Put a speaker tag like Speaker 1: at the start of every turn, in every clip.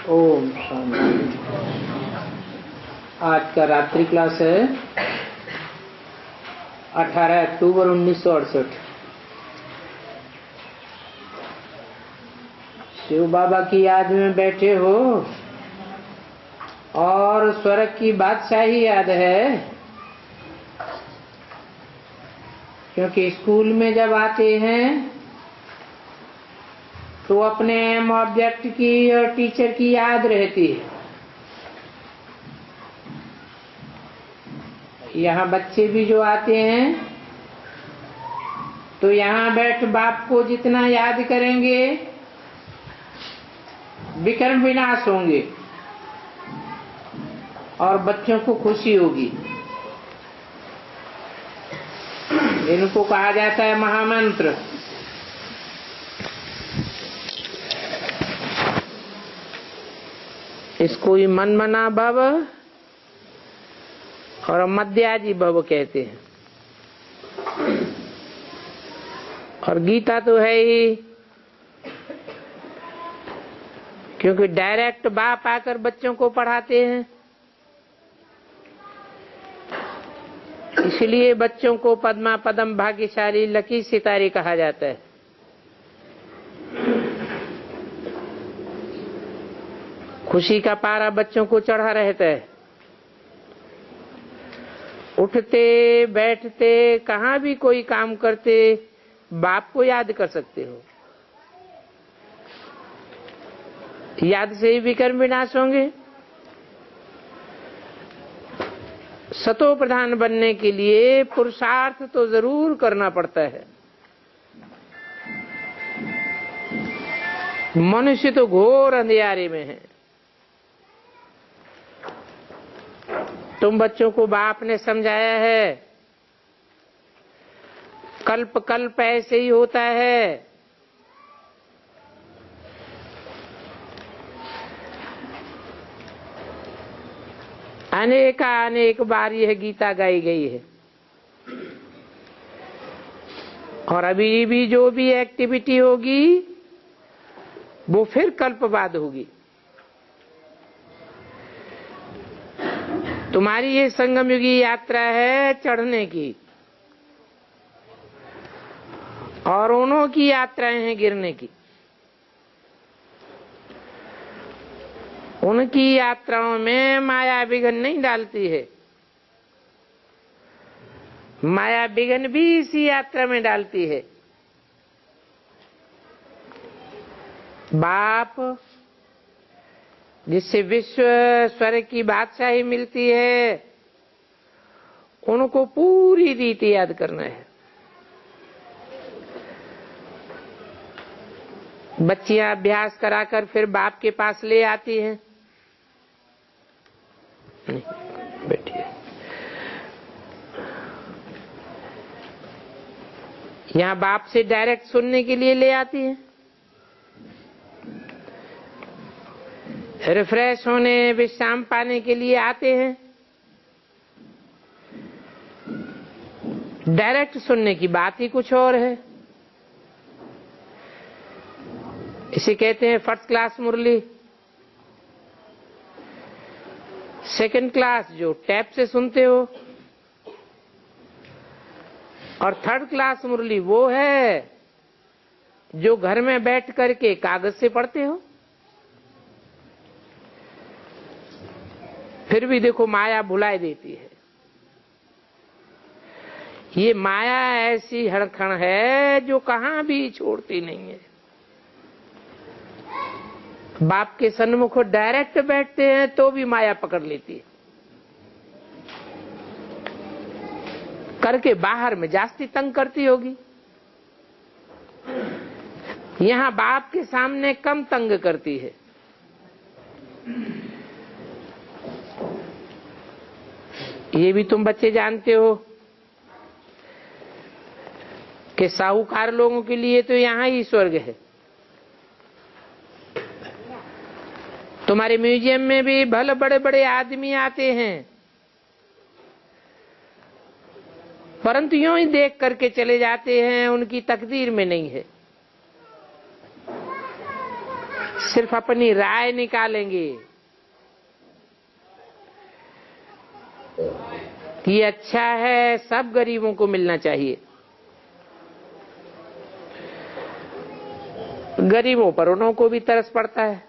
Speaker 1: ओम शांति। आज का रात्रि क्लास है 18 अक्टूबर 1968। शिव बाबा की याद में बैठे हो और स्वर्ग की बादशाही याद है, क्योंकि स्कूल में जब आते हैं तो अपने एम ऑब्जेक्ट की और टीचर की याद रहती है। यहाँ बच्चे भी जो आते हैं तो यहाँ बैठ बाप को जितना याद करेंगे विकर्म विनाश होंगे और बच्चों को खुशी होगी। इनको कहा जाता है महामंत्र। इसको ही मन मना भव और मध्याजी भव कहते हैं। और गीता तो है ही, क्योंकि डायरेक्ट बाप आकर बच्चों को पढ़ाते हैं, इसलिए बच्चों को पद्मा पदम भाग्यशाली लकी सितारे कहा जाता है। खुशी का पारा बच्चों को चढ़ा रहता है। उठते बैठते कहाँ भी कोई काम करते बाप को याद कर सकते हो। याद से ही विकर्म विनाश होंगे। सतो प्रधान बनने के लिए पुरुषार्थ तो जरूर करना पड़ता है। मनुष्य तो घोर अंधियारे में है। तुम बच्चों को बाप ने समझाया है, कल्प कल्प ऐसे ही होता है। अनेक बार यह गीता गाई गई है। और अभी भी जो भी एक्टिविटी होगी वो फिर कल्प बाद होगी। तुम्हारी ये संगम युगी यात्रा है चढ़ने की, और उन्हों की यात्राएं हैं गिरने की। उनकी यात्राओं में माया विघ्न नहीं डालती है, माया विघ्न भी इसी यात्रा में डालती है। बाप जिससे विश्व स्वर्ग की बादशाही मिलती है, उनको पूरी रीति याद करना है। बच्चियां अभ्यास कराकर फिर बाप के पास ले आती हैं। बैठिए। यहाँ बाप से डायरेक्ट सुनने के लिए ले आती हैं। रिफ्रेश होने विश्राम पाने के लिए आते हैं। डायरेक्ट सुनने की बात ही कुछ और है। इसे कहते हैं फर्स्ट क्लास मुरली। सेकंड क्लास जो टैप से सुनते हो, और थर्ड क्लास मुरली वो है जो घर में बैठ करके कागज से पढ़ते हो। फिर भी देखो माया भुलाई देती है। ये माया ऐसी हड़कण है जो कहां भी छोड़ती नहीं है। बाप के सन्मुख डायरेक्ट बैठते हैं तो भी माया पकड़ लेती है। करके बाहर में जास्ती तंग करती होगी। यहां बाप के सामने कम तंग करती है। ये भी तुम बच्चे जानते हो कि साहूकार लोगों के लिए तो यहाँ ही स्वर्ग है। तुम्हारे म्यूजियम में भी भले बड़े बड़े आदमी आते हैं, परंतु यूं ही देख करके चले जाते हैं, उनकी तकदीर में नहीं है। सिर्फ अपनी राय निकालेंगे कि ये अच्छा है, सब गरीबों को मिलना चाहिए, गरीबों पर उन्हों को भी तरस पड़ता है।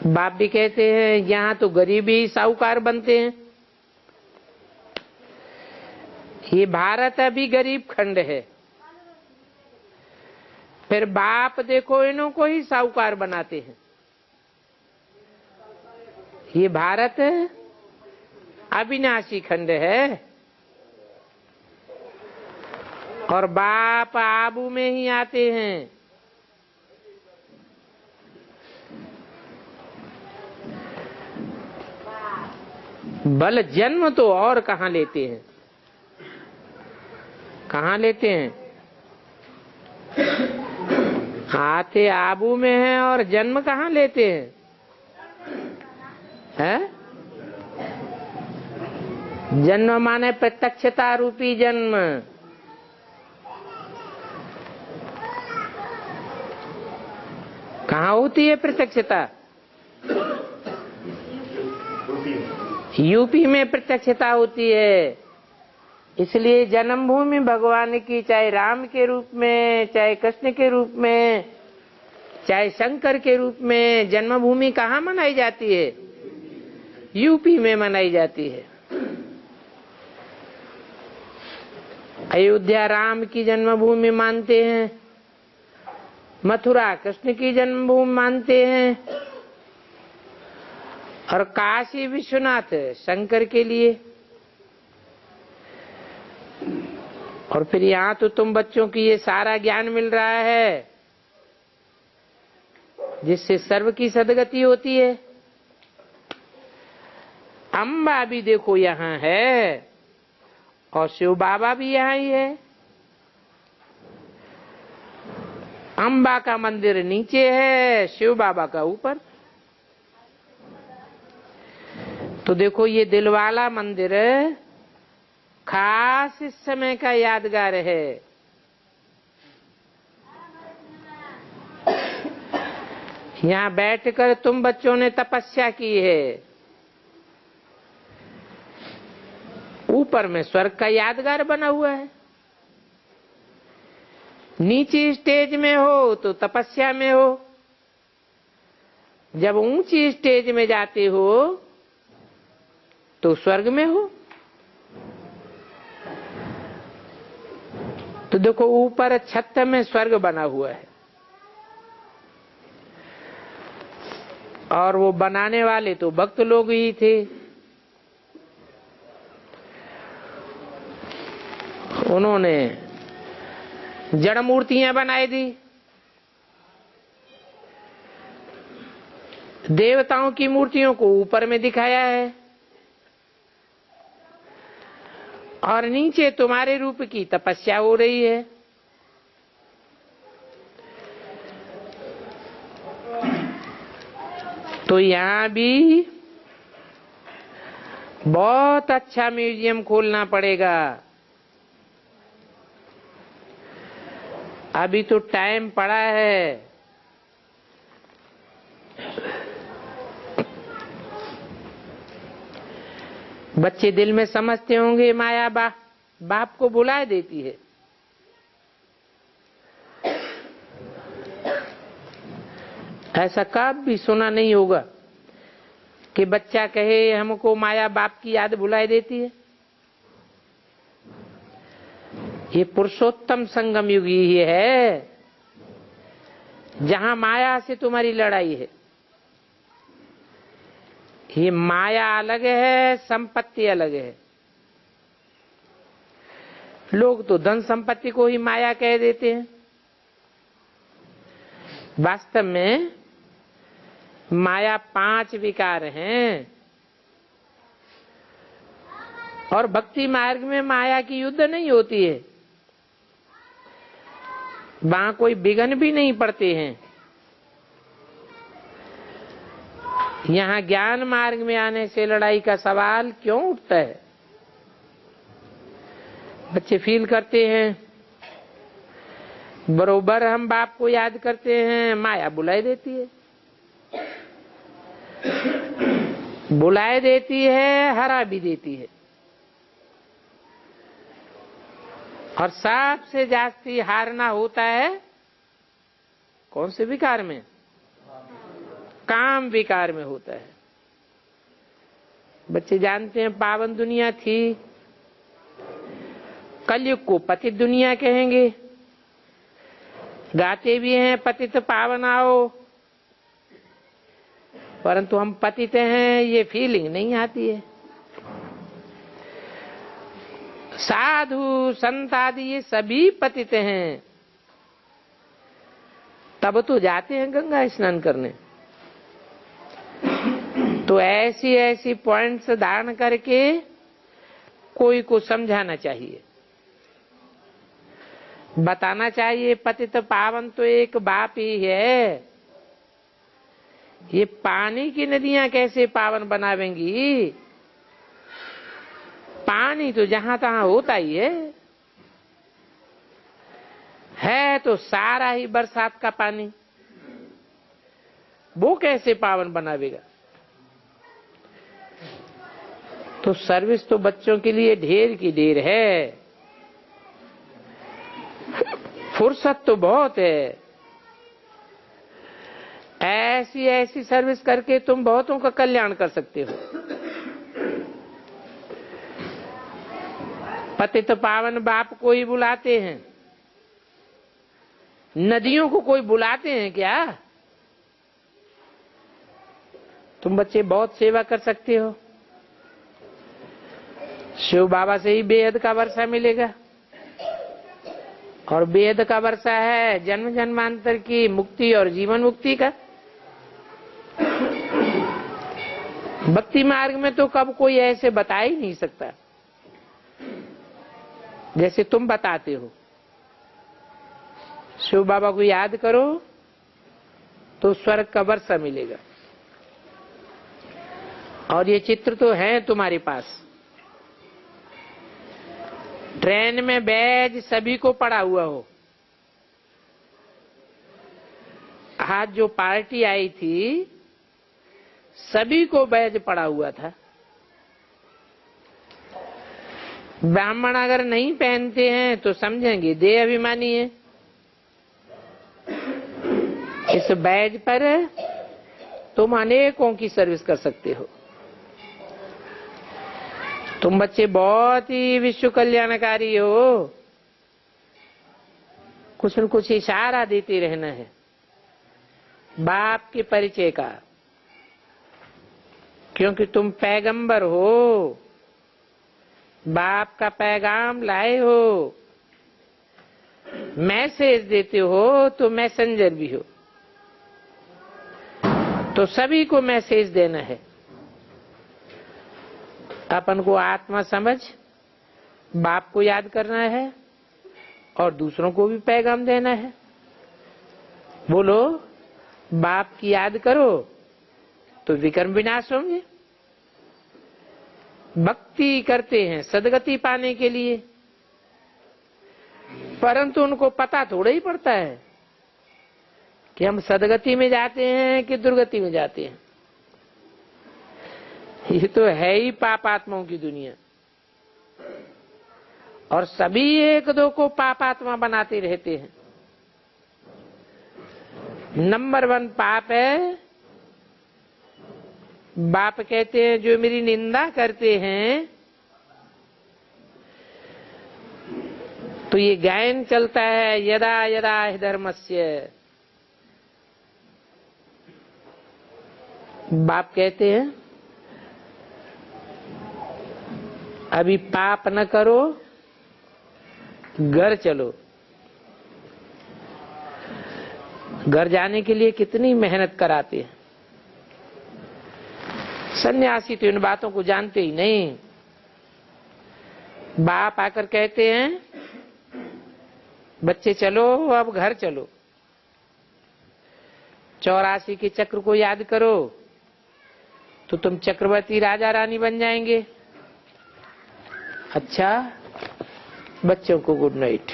Speaker 1: बाप भी कहते हैं यहाँ तो गरीब ही साहूकार बनते हैं। ये भारत अभी गरीब खंड है, फिर बाप देखो इन्हों को ही साहूकार बनाते हैं। ये भारत अविनाशी खंड है और बाप आबू में ही आते हैं। बल जन्म तो और कहाँ लेते हैं, कहाँ लेते हैं? आते आबू में हैं और जन्म कहाँ लेते हैं? है? जन्म माने प्रत्यक्षता रूपी जन्म। कहाँ होती है प्रत्यक्षता? यूपी में प्रत्यक्षता होती है। इसलिए जन्मभूमि भगवान की, चाहे राम के रूप में, चाहे कृष्ण के रूप में, चाहे शंकर के रूप में, जन्मभूमि कहाँ मनाई जाती है? यूपी में मनाई जाती है। अयोध्या राम की जन्मभूमि मानते हैं, मथुरा कृष्ण की जन्मभूमि मानते हैं, और काशी विश्वनाथ शंकर के लिए। और फिर यहाँ तो तुम बच्चों की ये सारा ज्ञान मिल रहा है जिससे सर्व की सदगति होती है। अम्बा भी देखो यहाँ है और शिव बाबा भी यहाँ ही है। अम्बा का मंदिर नीचे है, शिव बाबा का ऊपर। तो देखो ये दिलवाला मंदिर खास इस समय का यादगार है। यहाँ बैठकर तुम बच्चों ने तपस्या की है। ऊपर में स्वर्ग का यादगार बना हुआ है, नीचे स्टेज में हो तो तपस्या में हो, जब ऊंची स्टेज में जाते हो तो स्वर्ग में हो। तो देखो ऊपर छत में स्वर्ग बना हुआ है और वो बनाने वाले तो भक्त लोग ही थे। उन्होंने जड़ मूर्तियां बनाई दी, देवताओं की मूर्तियों को ऊपर में दिखाया है और नीचे तुम्हारे रूप की तपस्या हो रही है। तो यहाँ भी बहुत अच्छा म्यूजियम खोलना पड़ेगा। अभी तो टाइम पड़ा है। बच्चे दिल में समझते होंगे माया बाप को बुलाए देती है। ऐसा कब भी सुना नहीं होगा कि बच्चा कहे हमको माया बाप की याद बुलाए देती है। ये पुरुषोत्तम संगम युग ही है जहां माया से तुम्हारी लड़ाई है। ये माया अलग है, संपत्ति अलग है। लोग तो धन संपत्ति को ही माया कह देते हैं। वास्तव में माया 5 विकार हैं और भक्ति मार्ग में माया की युद्ध नहीं होती है, वहां कोई विघ्न भी नहीं पड़ते हैं। यहाँ ज्ञान मार्ग में आने से लड़ाई का सवाल क्यों उठता है? बच्चे फील करते हैं बरोबर हम बाप को याद करते हैं, माया बुलाए देती है, बुलाए देती है, हरा भी देती है। और सबसे जास्ती हारना होता है कौन से विकार में? काम विकार में होता है। बच्चे जानते हैं पावन दुनिया थी, कलयुग को पतित दुनिया कहेंगे। गाते भी हैं पतित पावन आओ, परंतु हम पतित हैं ये फीलिंग नहीं आती है। साधु संत आदि ये सभी पतित हैं, तब तो जाते हैं गंगा स्नान करने। तो ऐसी ऐसी पॉइंट्स धारण करके कोई को समझाना चाहिए, बताना चाहिए पतित पावन तो एक बाप ही है। ये पानी की नदियां कैसे पावन बनावेंगी? पानी तो जहां तहां होता ही है तो सारा ही बरसात का पानी, वो कैसे पावन बनावेगा? तो सर्विस तो बच्चों के लिए ढेर की ढेर है, फुर्सत तो बहुत है। ऐसी ऐसी सर्विस करके तुम बहुतों का कल्याण कर सकते हो। पतित पावन बाप को ही बुलाते हैं, नदियों को कोई बुलाते हैं क्या? तुम बच्चे बहुत सेवा कर सकते हो, शिव बाबा से ही बेहद का वर्षा मिलेगा। और बेहद का वर्षा है जन्म जन्मांतर की मुक्ति और जीवन मुक्ति का। भक्ति मार्ग में तो कब कोई ऐसे बता ही नहीं सकता जैसे तुम बताते हो। शिव बाबा को याद करो तो स्वर्ग का वर्षा मिलेगा। और ये चित्र तो है तुम्हारे पास, ट्रेन में बैज सभी को पड़ा हुआ हो। आज जो पार्टी आई थी सभी को बैज पड़ा हुआ था। ब्राह्मण अगर नहीं पहनते हैं तो समझेंगे देह अभिमानी है। इस बैज पर तुम अनेकों की सर्विस कर सकते हो। तुम बच्चे बहुत ही विश्व कल्याणकारी हो। कुछ न कुछ इशारा देते रहना है बाप के परिचय का, क्योंकि तुम पैगंबर हो, बाप का पैगाम लाए हो, मैसेज देते हो तो मैसेंजर भी हो। तो सभी को मैसेज देना है। अपन को आत्मा समझ बाप को याद करना है और दूसरों को भी पैगाम देना है। बोलो बाप की याद करो तो विकर्म विनाश होंगे। भक्ति करते हैं सदगति पाने के लिए, परंतु उनको पता थोड़ा ही पड़ता है कि हम सदगति में जाते हैं कि दुर्गति में जाते हैं। ये तो है ही पापात्माओं की दुनिया, और सभी एक दो को पापात्मा बनाते रहते हैं। नंबर 1 पाप है, बाप कहते हैं जो मेरी निंदा करते हैं तो ये गायन चलता है यदा यदा हि धर्मस्य। बाप कहते हैं अभी पाप न करो, घर चलो। घर जाने के लिए कितनी मेहनत कराते हैं। सन्यासी तो इन बातों को जानते ही नहीं। बाप आकर कहते हैं बच्चे चलो अब घर चलो, 84 के चक्र को याद करो तो तुम चक्रवर्ती राजा रानी बन जाएंगे। अच्छा, बच्चों को गुड नाइट।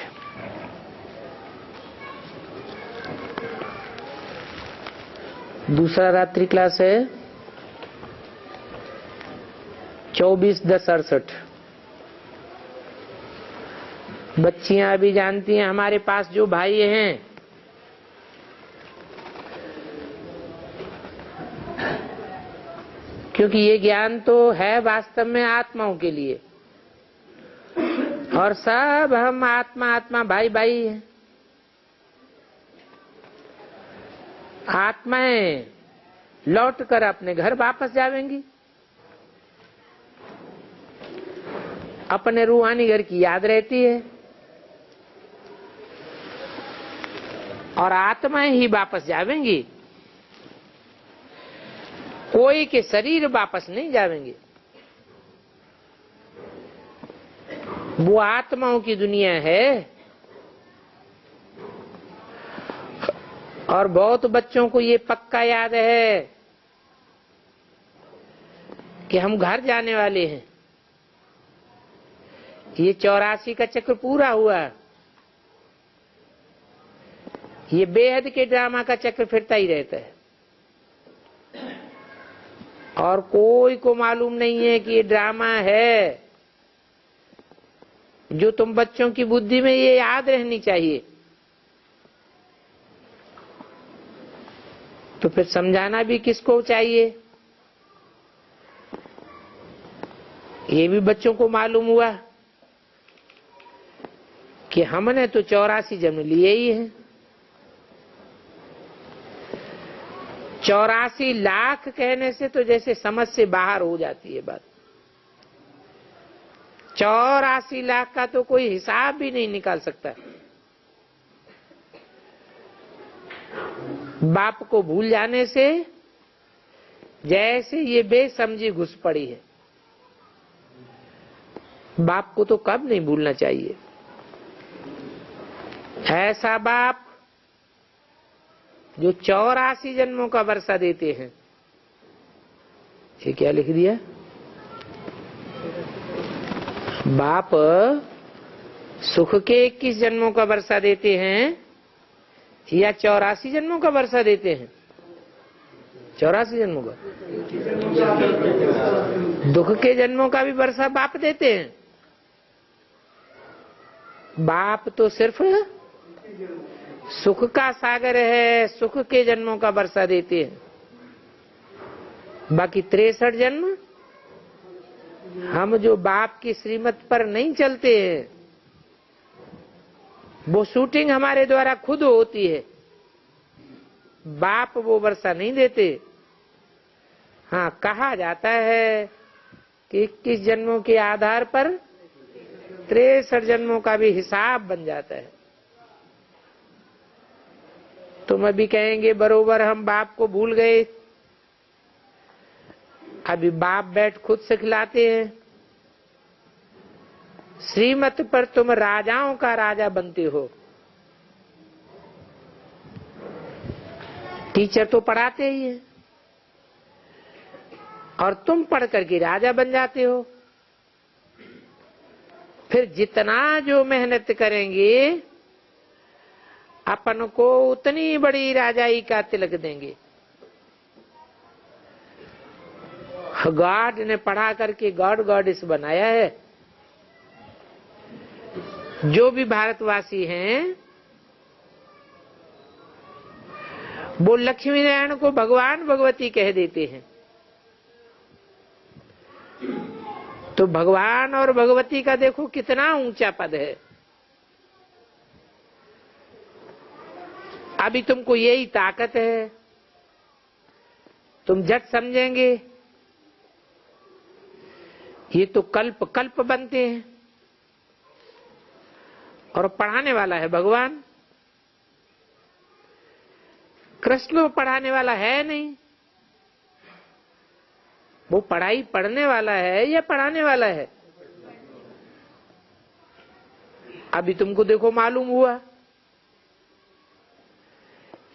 Speaker 1: दूसरा रात्रि क्लास है 24/10/68। बच्चियां अभी जानती हैं, हमारे पास जो भाई हैं क्योंकि ये ज्ञान तो है वास्तव में आत्माओं के लिए, और सब हम आत्मा आत्मा भाई भाई हैं। आत्माएं लौट कर अपने घर वापस जावेंगी, अपने रूहानी घर की याद रहती है, और आत्माएं ही वापस जावेंगी, कोई के शरीर वापस नहीं जावेंगे। वो आत्माओं की दुनिया है। और बहुत बच्चों को ये पक्का याद है कि हम घर जाने वाले हैं। ये 84 का चक्र पूरा हुआ, ये बेहद के ड्रामा का चक्र फिरता ही रहता है, और कोई को मालूम नहीं है कि ये ड्रामा है जो तुम बच्चों की बुद्धि में ये याद रहनी चाहिए। तो फिर समझाना भी किसको चाहिए? ये भी बच्चों को मालूम हुआ कि हमने तो 84 जन्म लिए ही हैं। 84 लाख कहने से तो जैसे समझ से बाहर हो जाती है बात। 84 लाख का तो कोई हिसाब भी नहीं निकाल सकता। बाप को भूल जाने से जैसे ये बेसमझी घुस पड़ी है। बाप को तो कब नहीं भूलना चाहिए। ऐसा बाप जो 84 जन्मों का वर्षा देते हैं। ये क्या लिख दिया? बाप सुख के 21 जन्मों का वर्षा देते हैं या 84 जन्मों का वर्षा देते हैं? 84 जन्मों का। दुख के जन्मों का भी वर्षा बाप देते हैं। बाप तो सिर्फ सुख का सागर है, सुख के जन्मों का वर्षा देते हैं। बाकी 63 जन्म हम जो बाप की श्रीमत पर नहीं चलते हैं, वो शूटिंग हमारे द्वारा खुद होती है। बाप वो वर्षा नहीं देते। हाँ, कहा जाता है कि 21 जन्मों के आधार पर 63 जन्मों का भी हिसाब बन जाता है। तुम अभी कहेंगे बरोबर हम बाप को भूल गए। अभी बाप बैठ खुद सिखलाते हैं। श्रीमत पर तुम राजाओं का राजा बनते हो। टीचर तो पढ़ाते ही हैं, और तुम पढ़ करके राजा बन जाते हो। फिर जितना जो मेहनत करेंगे अपन को उतनी बड़ी राजाई का तिलक देंगे। गॉड ने पढ़ा करके गॉड गॉडेस बनाया है। जो भी भारतवासी हैं वो लक्ष्मी नारायण को भगवान भगवती कह देते हैं। तो भगवान और भगवती का देखो कितना ऊंचा पद है। अभी तुमको यही ताकत है, तुम झट समझेंगे। ये तो कल्प कल्प बनते हैं, और पढ़ाने वाला है भगवान। कृष्ण पढ़ाने वाला है नहीं। वो पढ़ाई पढ़ने वाला है या पढ़ाने वाला है? अभी तुमको देखो मालूम हुआ।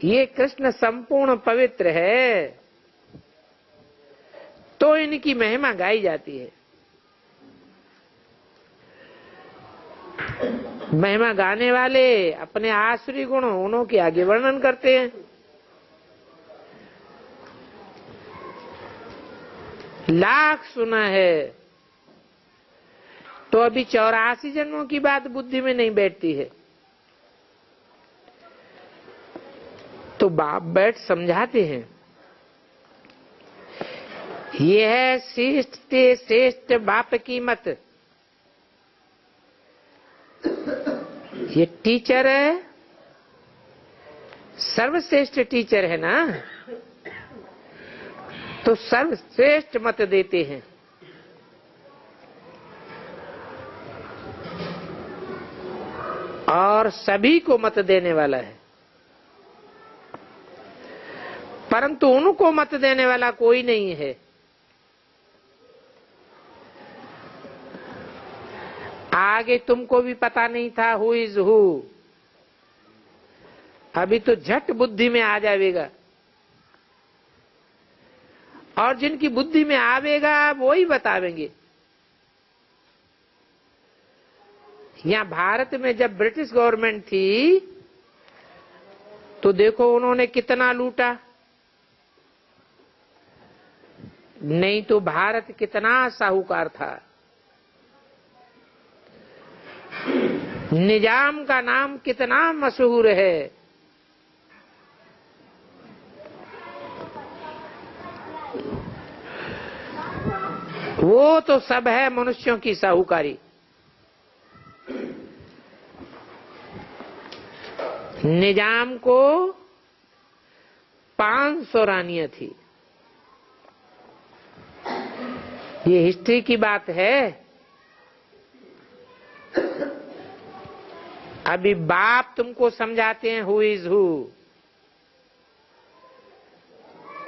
Speaker 1: ये कृष्ण संपूर्ण पवित्र है तो इनकी महिमा गाई जाती है। महिमा गाने वाले अपने आसुरी गुण उन्हों के आगे वर्णन करते हैं। लाख सुना है, तो अभी 84 जन्मों की बात बुद्धि में नहीं बैठती है। तो बाप बैठ समझाते हैं, ये है श्रेष्ठ से श्रेष्ठ बाप की मत। ये टीचर है, सर्वश्रेष्ठ टीचर है ना, तो सर्वश्रेष्ठ मत देते हैं। और सभी को मत देने वाला है, परंतु उनको मत देने वाला कोई नहीं है। आगे तुमको भी पता नहीं था हु इज हु, अभी तो झट बुद्धि में आ जाएगा। और जिनकी बुद्धि में आवेगा वो ही बतावेंगे। यहाँ भारत में जब ब्रिटिश गवर्नमेंट थी तो देखो उन्होंने कितना लूटा, नहीं तो भारत कितना साहूकार था। निजाम का नाम कितना मशहूर है। वो तो सब है मनुष्यों की साहूकारी। निजाम को 500 रानियां थी। ये हिस्ट्री की बात है। अभी बाप तुमको समझाते हैं हु इज हु,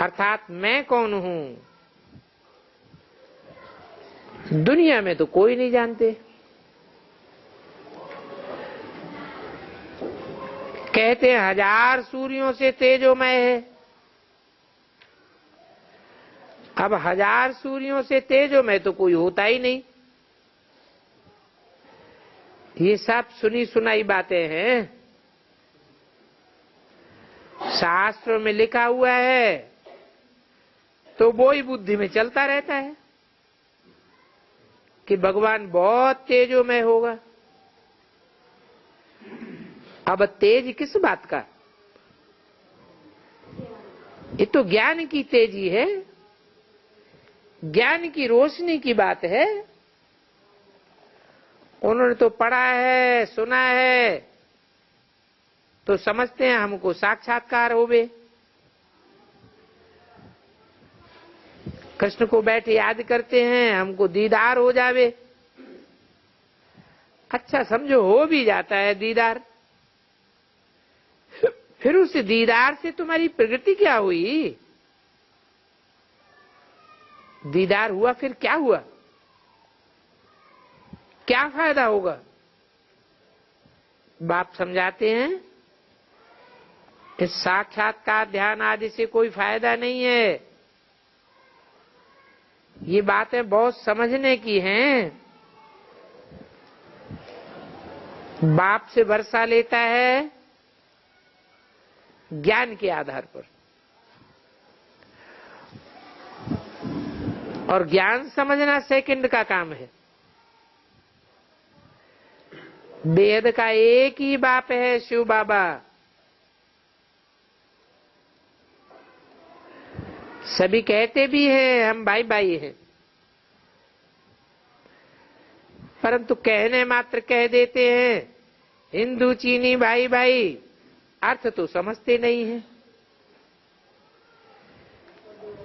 Speaker 1: अर्थात मैं कौन हूं। दुनिया में तो कोई नहीं जानते। कहते हैं 1000 सूर्यों से तेजोमय है। अब 1000 सूर्यों से तेजोमय तो कोई होता ही नहीं। ये सब सुनी सुनाई बातें हैं। शास्त्रों में लिखा हुआ है तो वो ही बुद्धि में चलता रहता है कि भगवान बहुत तेजोमय होगा। अब तेज किस बात का? ये तो ज्ञान की तेजी है, ज्ञान की रोशनी की बात है। उन्होंने तो पढ़ा है, सुना है, तो समझते हैं हमको साक्षात्कार होवे। कृष्ण को बैठे याद करते हैं, हमको दीदार हो जावे। अच्छा समझो हो भी जाता है दीदार, फिर उस दीदार से तुम्हारी प्रगति क्या हुई? दीदार हुआ फिर क्या हुआ? क्या फायदा होगा? बाप समझाते हैं इस साक्षात्कार ध्यान आदि से कोई फायदा नहीं है। ये बातें बहुत समझने की हैं। बाप से भरोसा लेता है ज्ञान के आधार पर, और ज्ञान समझना सेकंड का काम है। वेद का एक ही बाप है, शिव बाबा। सभी कहते भी हैं हम भाई भाई हैं, परंतु कहने मात्र कह देते हैं हिंदू चीनी भाई भाई, अर्थ तो समझते नहीं है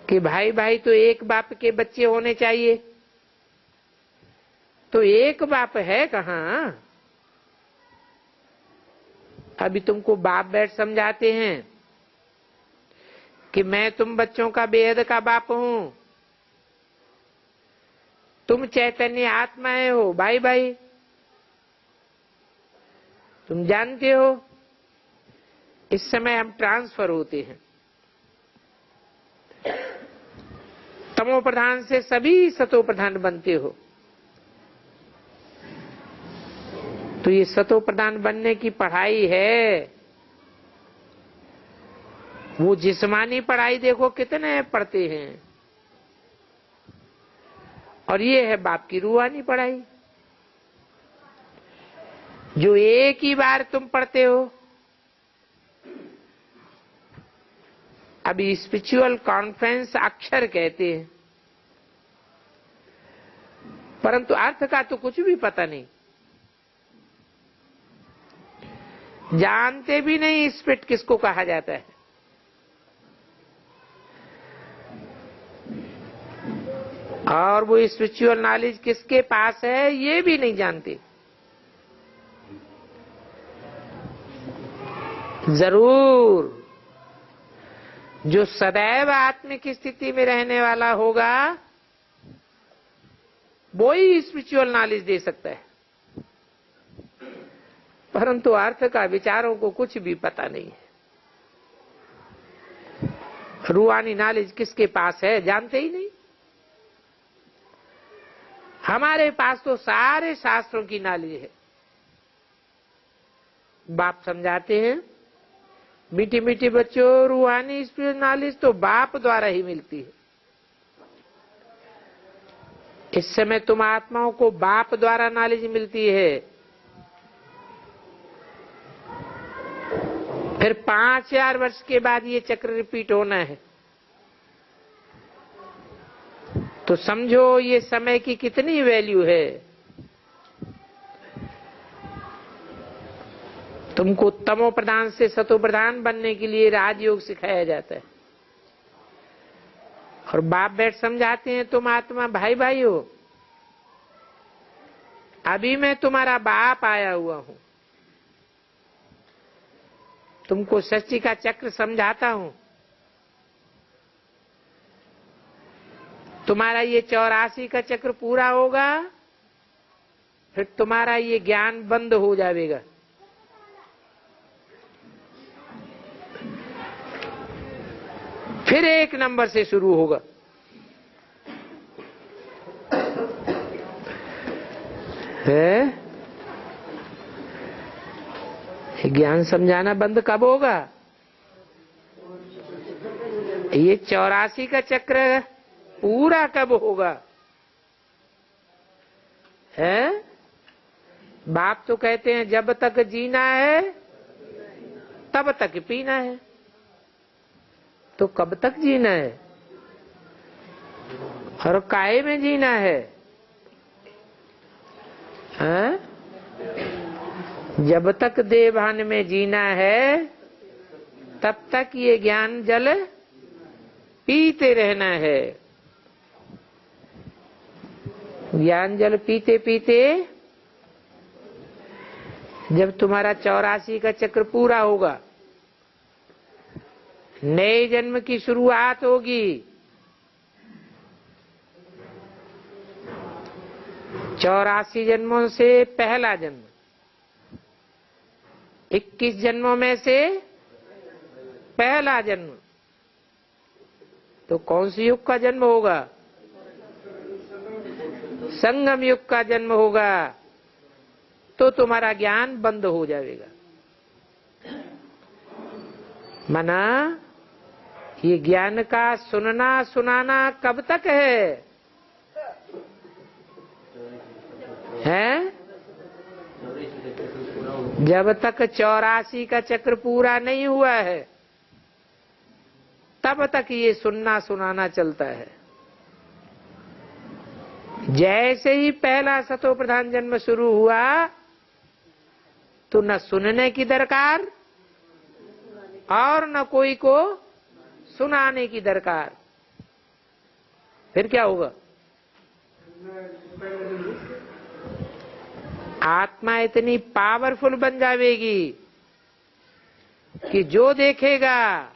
Speaker 1: कि भाई भाई तो एक बाप के बच्चे होने चाहिए। तो एक बाप है कहाँ? अभी तुमको बाप बैठ समझाते हैं कि मैं तुम बच्चों का बेहद का बाप हूं, तुम चैतन्य आत्माएं हो भाई भाई। तुम जानते हो इस समय हम ट्रांसफर होते हैं, तमो प्रधान से सभी सतो प्रधान बनते हो। तो ये सतो प्रधान बनने की पढ़ाई है। वो जिस्मानी पढ़ाई देखो कितने पढ़ते हैं, और ये है बाप की रूहानी पढ़ाई, जो एक ही बार तुम पढ़ते हो। अभी स्पिरिचुअल कॉन्फ्रेंस अक्षर कहते हैं, परंतु अर्थ का तो कुछ भी पता नहीं, जानते भी नहीं स्पिरिट किसको कहा जाता है। और वो स्पिरिचुअल नॉलेज किसके पास है ये भी नहीं जानते। जरूर जो सदैव आत्मिक स्थिति में रहने वाला होगा वो ही स्पिरिचुअल नॉलेज दे सकता है, परंतु अर्थ का विचारों को कुछ भी पता नहीं है। रूहानी नॉलेज किसके पास है जानते ही नहीं। हमारे पास तो सारे शास्त्रों की नॉलेज है। बाप समझाते हैं, मीठी मीठी बच्चों, रूहानी स्पिरिचुअल नॉलेज तो बाप द्वारा ही मिलती है। इस समय तुम आत्माओं को बाप द्वारा नॉलेज मिलती है। फिर 5000 वर्ष के बाद ये चक्र रिपीट होना है, तो समझो ये समय की कितनी वैल्यू है। तुमको तमो प्रधान से सतो प्रधान बनने के लिए राजयोग सिखाया जाता है, और बाप बैठ समझाते हैं, तुम आत्मा भाई भाई हो। अभी मैं तुम्हारा बाप आया हुआ हूं, तुमको सृष्टि का चक्र समझाता हूं। तुम्हारा ये 84 का चक्र पूरा होगा, फिर तुम्हारा ये ज्ञान बंद हो जाएगा। फिर 1 नंबर से शुरू होगा। है ज्ञान समझाना बंद कब होगा? ये 84 का चक्र पूरा कब होगा? है बाप तो कहते हैं जब तक जीना है तब तक पीना है। तो कब तक जीना है और काहे में जीना है? हाँ? जब तक देवभान में जीना है तब तक ये ज्ञान जल पीते रहना है। ज्ञान जल पीते पीते जब तुम्हारा 84 का चक्र पूरा होगा, नए जन्म की शुरुआत होगी। 84 जन्मों से पहला जन्म, 21 जन्मों में से पहला जन्म। तो कौन सी युग का जन्म होगा? संगम युग का जन्म होगा। तो तुम्हारा ज्ञान बंद हो जाएगा। मना ये ज्ञान का सुनना सुनाना कब तक है? हैं? जब तक 84 का चक्र पूरा नहीं हुआ है तब तक ये सुनना सुनाना चलता है। जैसे ही पहला सतो प्रधान जन्म शुरू हुआ तो न सुनने की दरकार और न कोई को सुनाने की दरकार। फिर क्या होगा? आत्मा इतनी पावरफुल बन जाएगी कि जो देखेगा,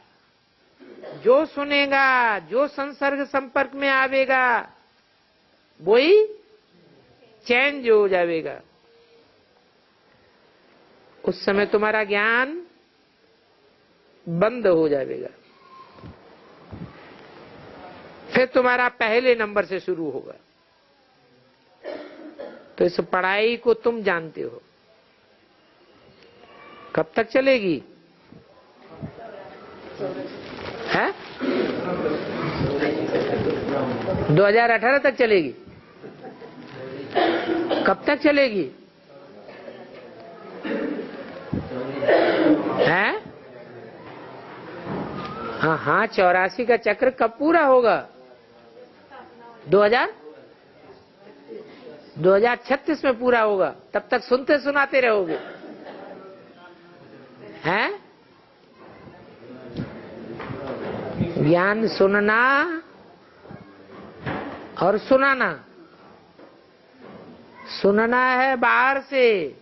Speaker 1: जो सुनेगा, जो संसर्ग संपर्क में आवेगा वही चेंज हो जाएगा। उस समय तुम्हारा ज्ञान बंद हो जाएगा। फिर तुम्हारा पहले नंबर से शुरू होगा। तो इस पढ़ाई को तुम जानते हो। कब तक चलेगी? है 2018 तक चलेगी। कब तक चलेगी? हैं? हाँ हाँ, 84 का चक्र कब पूरा होगा? 2036 में पूरा होगा। तब तक सुनते सुनाते रहोगे। हैं? ज्ञान सुनना और सुनाना। सुनना है बाहर से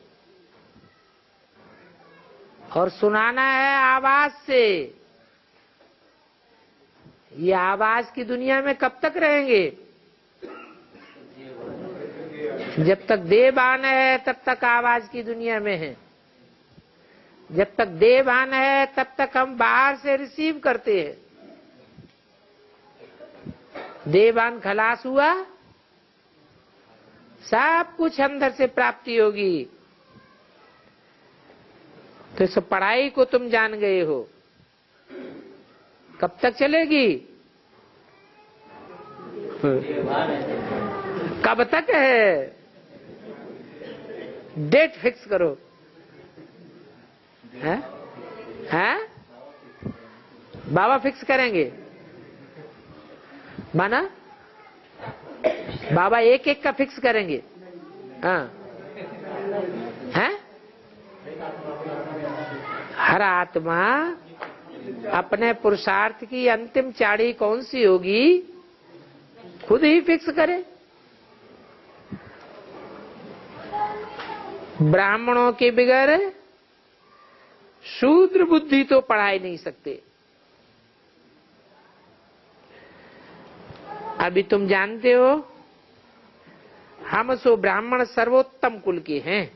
Speaker 1: और सुनाना है आवाज से। ये आवाज की दुनिया में कब तक रहेंगे? जब तक देहभान है तब तक आवाज की दुनिया में है। जब तक देहभान है तब तक हम बाहर से रिसीव करते हैं। देहभान खलास हुआ, सब कुछ अंदर से प्राप्ति होगी। तो इस पढ़ाई को तुम जान गए हो, कब तक चलेगी? कब तक है? डेट फिक्स करो। हैं? हैं? बाबा फिक्स करेंगे माना? बाबा एक एक का फिक्स करेंगे। हाँ, हैं? हर आत्मा अपने पुरुषार्थ की अंतिम चाड़ी कौन सी होगी खुद ही फिक्स करे। ब्राह्मणों के बगैर शूद्र बुद्धि तो पढ़ा ही नहीं सकते। अभी तुम जानते हो हम सो ब्राह्मण सर्वोत्तम कुल के हैं,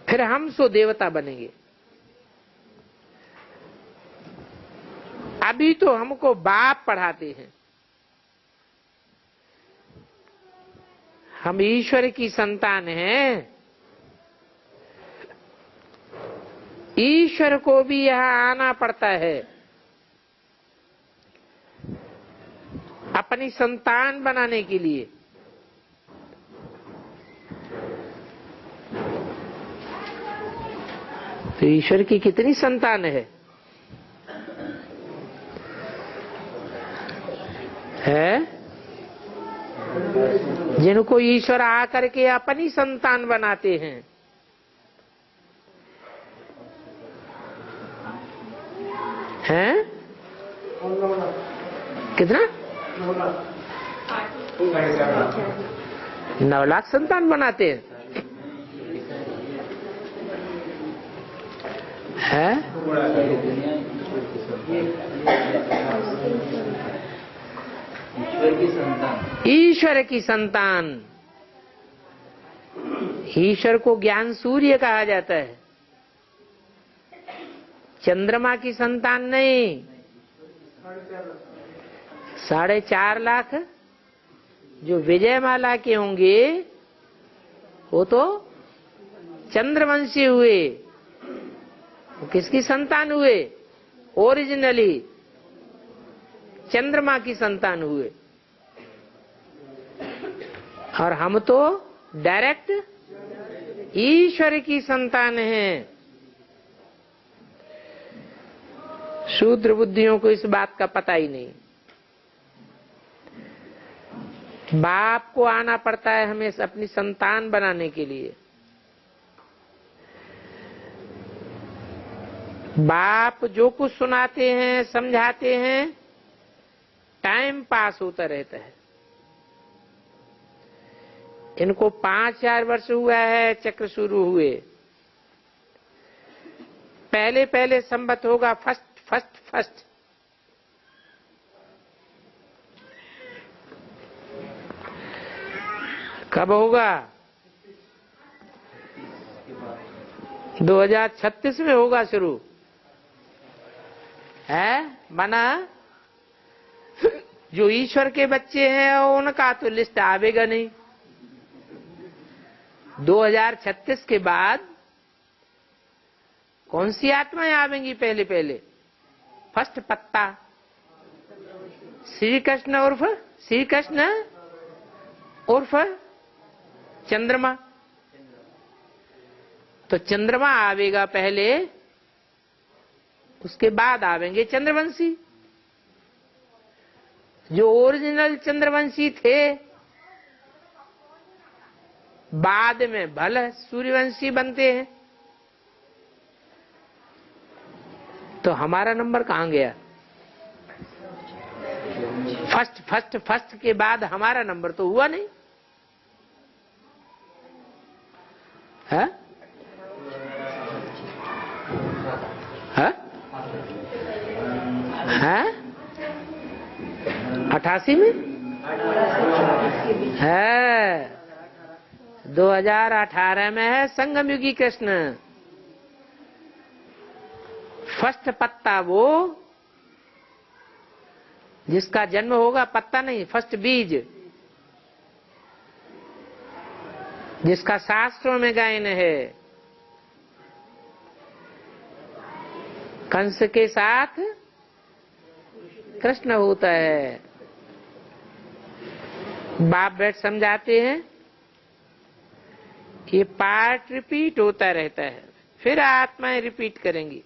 Speaker 1: फिर हम सो देवता बनेंगे। अभी तो हमको बाप पढ़ाते हैं। हम ईश्वर की संतान हैं। ईश्वर को भी यहां आना पड़ता है अपनी संतान बनाने के लिए। तो ईश्वर की कितनी संतान है? जिनको ईश्वर आकर के अपनी संतान बनाते हैं। हैं? कितना? 9 लाख संतान बनाते हैं। हैं? ईश्वर की संतान। ईश्वर को ज्ञान सूर्य कहा जाता है, चंद्रमा की संतान नहीं। 4.5 लाख जो विजयमाला के होंगे वो तो चंद्रवंशी हुए। वो किसकी संतान हुए? ओरिजिनली चंद्रमा की संतान हुए। और हम तो डायरेक्ट ईश्वर की संतान हैं। शूद्र बुद्धियों को इस बात का पता ही नहीं। बाप को आना पड़ता है हमें अपनी संतान बनाने के लिए। बाप जो कुछ सुनाते हैं समझाते हैं टाइम पास होता रहता है। इनको 5000 वर्ष हुआ है चक्र शुरू हुए। पहले पहले संवत होगा फर्स्ट। कब होगा? 2036 में होगा शुरू। है माना जो ईश्वर के बच्चे हैं उनका तो लिस्ट आवेगा नहीं। 2036 के बाद कौन सी आत्माएं आवेंगी? पहले फर्स्ट पत्ता श्री कृष्ण उर्फ श्री कृष्ण उर्फ चंद्रमा। तो चंद्रमा आवेगा पहले, उसके बाद आवेंगे चंद्रवंशी। जो ओरिजिनल चंद्रवंशी थे बाद में भले सूर्यवंशी बनते हैं। तो हमारा नंबर कहां गया? फर्स्ट के बाद हमारा नंबर तो हुआ नहीं है? है? है? 88 में है, 2018 में है संगम युगी कृष्ण। फर्स्ट पत्ता वो जिसका जन्म होगा, पत्ता नहीं, फर्स्ट बीज, जिसका शास्त्रों में गायन है। कंस के साथ कृष्ण होता है। बाप बैठ समझाते हैं कि पार्ट रिपीट होता रहता है, फिर आत्माएं रिपीट करेंगी।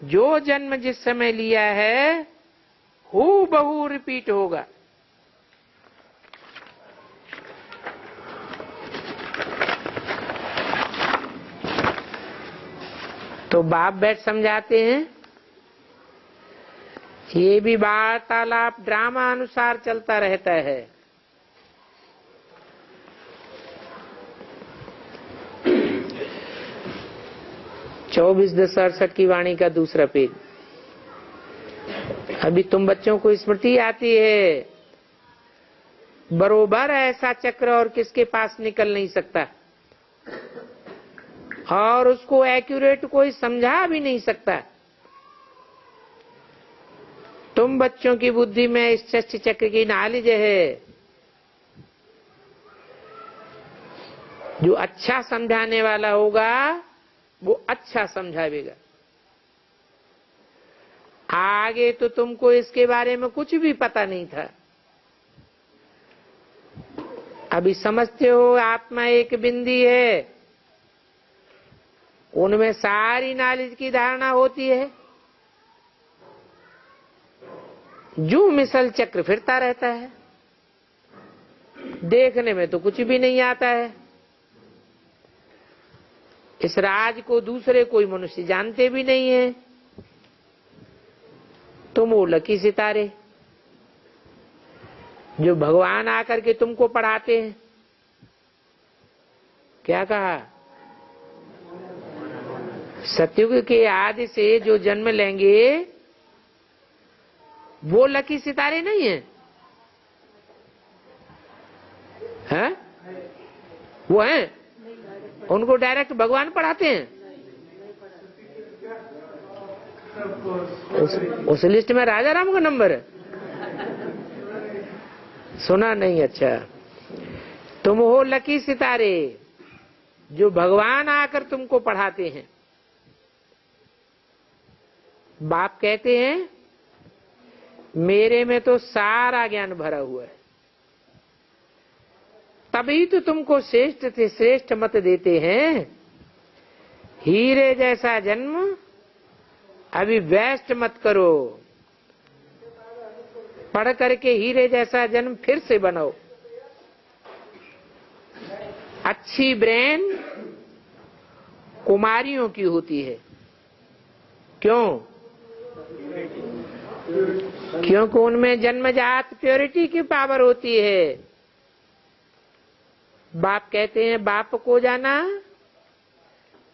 Speaker 1: जो जन्म जिस समय लिया है हूबहू रिपीट होगा। तो बाप बैठ समझाते हैं, ये भी वार्तालाप ड्रामा अनुसार चलता रहता है। चौबीस 1068 की वाणी का दूसरा पेज। अभी तुम बच्चों को स्मृति आती है, बरोबर ऐसा चक्र और किसके पास निकल नहीं सकता, और उसको एक्यूरेट कोई समझा भी नहीं सकता। तुम बच्चों की बुद्धि में इस षष्ठ चक्र की नॉलेज है। जो अच्छा समझाने वाला होगा वो अच्छा समझावेगा। आगे तो तुमको इसके बारे में कुछ भी पता नहीं था, अभी समझते हो आत्मा एक बिंदी है, उनमें सारी नॉलेज की धारणा होती है। जो मिसल चक्र फिरता रहता है, देखने में तो कुछ भी नहीं आता है। इस राज को दूसरे कोई मनुष्य जानते भी नहीं है। तुम वो लकी सितारे जो भगवान आकर के तुमको पढ़ाते हैं। क्या कहा? सतयुग के आदि से जो जन्म लेंगे वो लकी सितारे नहीं है, हैं? वो हैं? उनको डायरेक्ट भगवान पढ़ाते हैं। उस लिस्ट में राजा राम का नंबर है? सुना नहीं? अच्छा, तुम हो लकी सितारे जो भगवान आकर तुमको पढ़ाते हैं। बाप कहते हैं मेरे में तो सारा ज्ञान भरा हुआ है, तभी तो तुमको श्रेष्ठ से श्रेष्ठ मत देते हैं। हीरे जैसा जन्म अभी वेस्ट मत करो, पढ़ करके हीरे जैसा जन्म फिर से बनाओ। अच्छी ब्रेन कुमारियों की होती है। क्यों? क्योंकि उनमें जन्मजात प्योरिटी की पावर होती है। बाप कहते हैं बाप को जाना,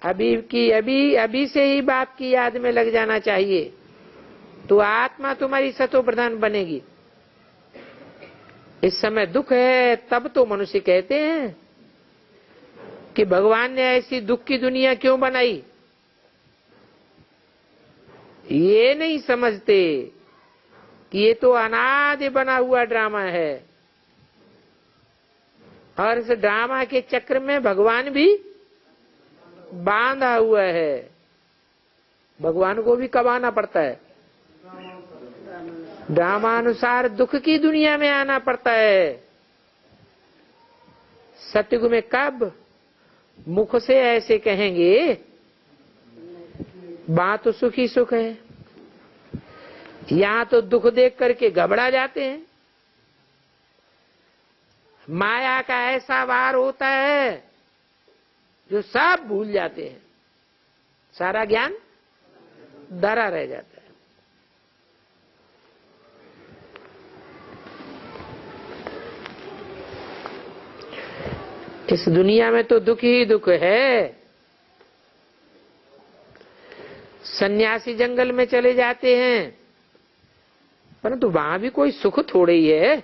Speaker 1: अभी से ही बाप की याद में लग जाना चाहिए, तो आत्मा तुम्हारी सतो प्रधान बनेगी। इस समय दुख है तब तो मनुष्य कहते हैं कि भगवान ने ऐसी दुख की दुनिया क्यों बनाई। ये नहीं समझते कि ये तो अनादि बना हुआ ड्रामा है, और इस ड्रामा के चक्र में भगवान भी बांधा हुआ है। भगवान को भी कमाना पड़ता है। ड्रामानुसार दुख की दुनिया में आना पड़ता है। सतयुग में कब मुख से ऐसे कहेंगे बात तो सुख ही सुख है, यहां तो दुख देख करके घबरा जाते हैं। माया का ऐसा वार होता है जो सब भूल जाते हैं, सारा ज्ञान धरा रह जाता है। इस दुनिया में तो दुख ही दुख है। सन्यासी जंगल में चले जाते हैं, परंतु वहां भी कोई सुख थोड़े ही है।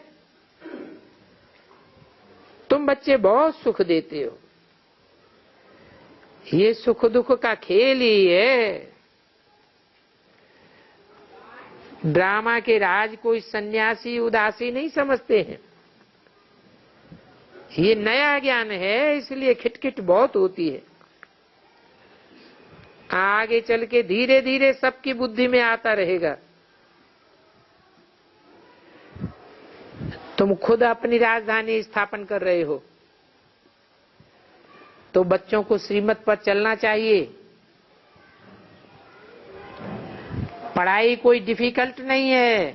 Speaker 1: तुम बच्चे बहुत सुख देते हो, ये सुख दुख का खेल ही है। ड्रामा के राज कोई सन्यासी उदासी नहीं समझते हैं। ये नया ज्ञान है, इसलिए खिटखिट बहुत होती है। आगे चल के धीरे धीरे सबकी बुद्धि में आता रहेगा। तुम खुद अपनी राजधानी स्थापन कर रहे हो, तो बच्चों को श्रीमत पर चलना चाहिए। पढ़ाई कोई डिफिकल्ट नहीं है,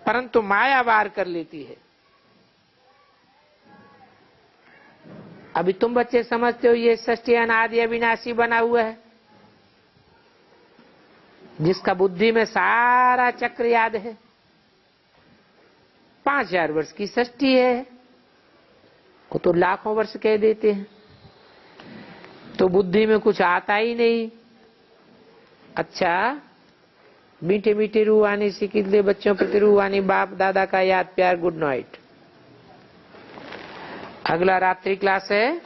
Speaker 1: परंतु माया वार कर लेती है। अभी तुम बच्चे समझते हो ये सृष्टि अनादि अविनाशी बना हुआ है, जिसका बुद्धि में सारा चक्र याद है। 5000 वर्ष की सृष्टि है, वो तो लाखों वर्ष कह देते हैं, तो बुद्धि में कुछ आता ही नहीं। अच्छा, मीठे मीठे रूहानी सीख ले बच्चों प्रति रूहानी बाप दादा का याद प्यार, गुड नाइट। अगला रात्रि क्लास है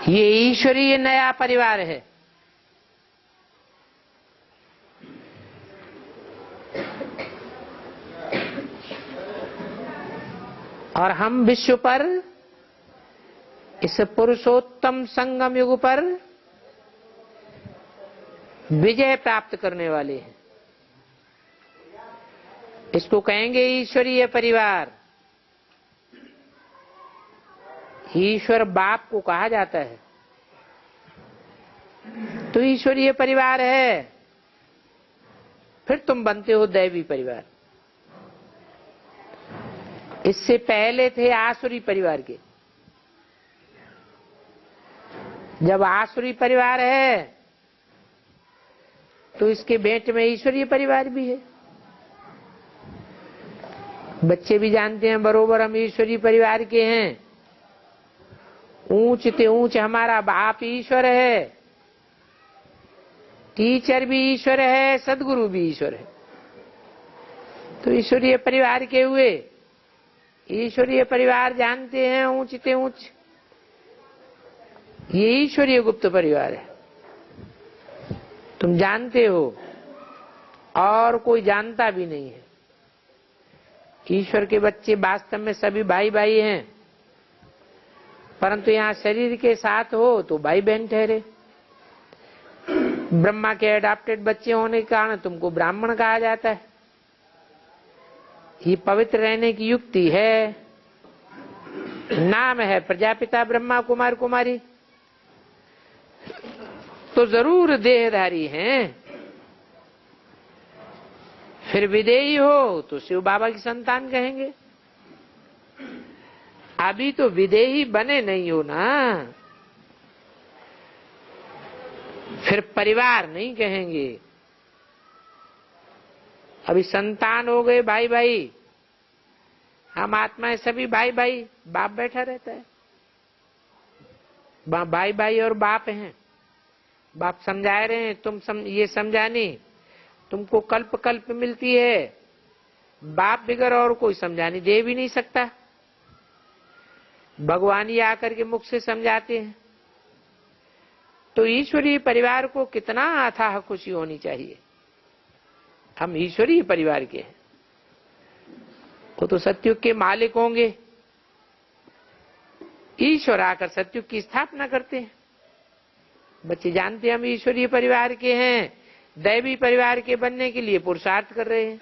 Speaker 1: ये ईश्वरीय नया परिवार है। और हम विश्व पर इस पुरुषोत्तम संगम युग पर विजय प्राप्त करने वाले हैं। इसको कहेंगे ईश्वरीय परिवार। ईश्वर बाप को कहा जाता है, तो ईश्वरीय परिवार है। फिर तुम बनते हो दैवी परिवार। इससे पहले थे आसुरी परिवार के। जब आसुरी परिवार है तो इसके भेंट में ईश्वरीय परिवार भी है। बच्चे भी जानते हैं बरोबर हम ईश्वरीय परिवार के हैं। ऊंच ते ऊंच हमारा बाप ईश्वर है, टीचर भी ईश्वर है, सदगुरु भी ईश्वर है। तो ईश्वरीय परिवार के हुए। ईश्वरीय परिवार जानते हैं ऊंच ते ऊंच, ये ईश्वरीय गुप्त परिवार है। तुम जानते हो और कोई जानता भी नहीं है। ईश्वर के बच्चे वास्तव में सभी भाई भाई हैं, परंतु यहाँ शरीर के साथ हो तो भाई बहन ठहरे। ब्रह्मा के अडॉप्टेड बच्चे होने के कारण तुमको ब्राह्मण कहा जाता है। ये पवित्र रहने की युक्ति है। नाम है प्रजापिता ब्रह्मा कुमार कुमारी, तो जरूर देहधारी हैं। फिर विदेही हो तो शिव बाबा की संतान कहेंगे। अभी तो विदेही बने नहीं हो ना, फिर परिवार नहीं कहेंगे। अभी संतान हो गए भाई भाई, हम आत्माएं सभी भाई भाई, बाप बैठा रहता है। भाई भाई और बाप हैं। बाप समझा रहे हैं, तुम ये समझानी तुमको कल्प कल्प मिलती है। बाप बिगर और कोई समझानी दे भी नहीं सकता। भगवान ही आकर के मुख से समझाते हैं। तो ईश्वरीय परिवार को कितना अथाह खुशी होनी चाहिए। हम ईश्वरीय परिवार के हैं। वो तो सतयुग के मालिक होंगे। ईश्वर आकर सतयुग की स्थापना करते हैं। बच्चे जानते हैं हम ईश्वरीय परिवार के हैं, दैवी परिवार के बनने के लिए पुरुषार्थ कर रहे हैं।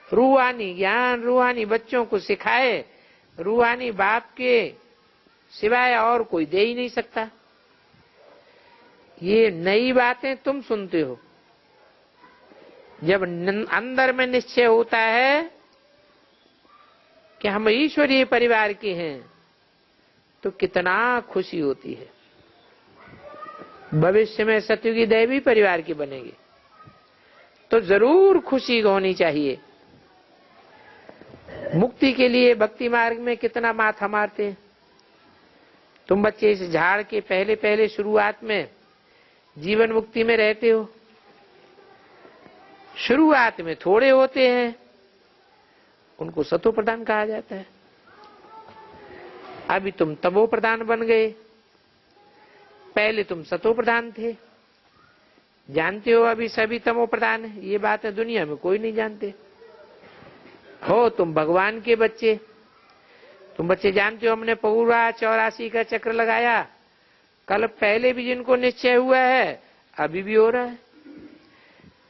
Speaker 1: रूहानी ज्ञान रूहानी बच्चों को सिखाए, रूहानी बाप के सिवाय और कोई दे ही नहीं सकता। ये नई बातें तुम सुनते हो। जब अंदर में निश्चय होता है कि हम ईश्वरीय परिवार के हैं तो कितना खुशी होती है। भविष्य में सतयुगी दैवी परिवार के बनेंगे तो जरूर खुशी होनी चाहिए। मुक्ति के लिए भक्ति मार्ग में कितना माथा मारते हैं। तुम बच्चे इस झाड़ के पहले पहले शुरुआत में जीवन मुक्ति में रहते हो। शुरुआत में थोड़े होते हैं, उनको सतो प्रधान कहा जाता है। अभी तुम तमो प्रधान बन गए, पहले तुम सतो प्रधान थे। जानते हो अभी सभी तमो प्रधान है, ये बात है दुनिया में कोई नहीं जानते। हो तुम भगवान के बच्चे। तुम बच्चे जानते हो हमने पूरा 84 का चक्र लगाया। कल पहले भी जिनको निश्चय हुआ है अभी भी हो रहा है,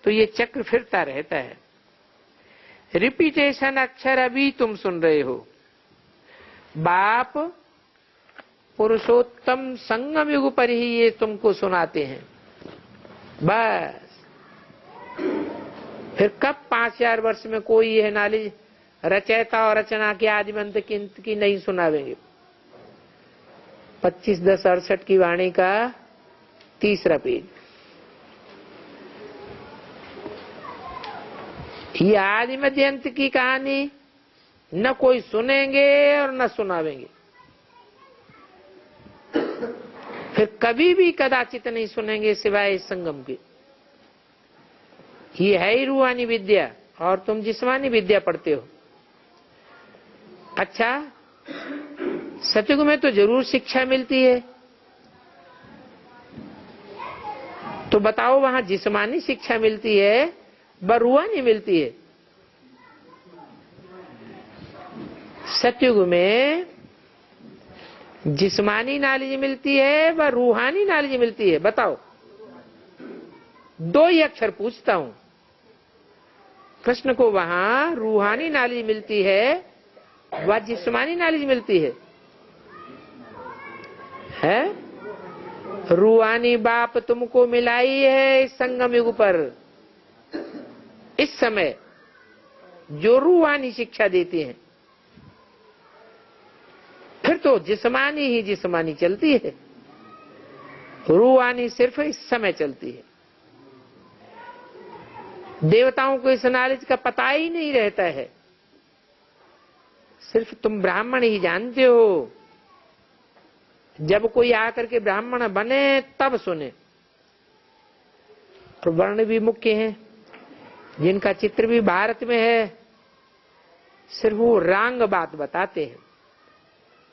Speaker 1: तो ये चक्र फिरता रहता है। रिपीटेशन अक्षर अभी तुम सुन रहे हो। बाप पुरुषोत्तम संगम युग पर ही ये तुमको सुनाते हैं। बस फिर कब 5000 वर्ष में कोई यह नॉलेज रचयिता और रचना के आदिमंत की नहीं सुनावेंगे। 25/10/68 की वाणी का 3रा पेज। ये आदि मध्य अंत की कहानी न कोई सुनेंगे और न सुनावेंगे। फिर कभी भी कदाचित नहीं सुनेंगे सिवाय इस संगम के। ये है ही रूहानी विद्या और तुम जिस्मानी विद्या पढ़ते हो। अच्छा, सतयुग में तो जरूर शिक्षा मिलती है, तो बताओ वहां जिस्मानी शिक्षा मिलती है व रूहानी मिलती है? सतयुग में जिस्मानी नॉलेज मिलती है व रूहानी नॉलेज मिलती है? बताओ। 2 ही अक्षर पूछता हूं। कृष्ण को वहां रूहानी नॉलेज मिलती है व जिस्मानी नॉलेज मिलती है? रूहानी बाप तुमको मिलाई है इस संगम युग पर, इस समय जो रूहानी शिक्षा देते हैं। फिर तो जिस्मानी ही जिस्मानी चलती है, रूहानी सिर्फ इस समय चलती है। देवताओं को इस नॉलेज का पता ही नहीं रहता है, सिर्फ तुम ब्राह्मण ही जानते हो। जब कोई आकर के ब्राह्मण बने तब सुने। और वर्ण भी मुख्य हैं, जिनका चित्र भी भारत में है, सिर्फ वो रांग बात बताते हैं।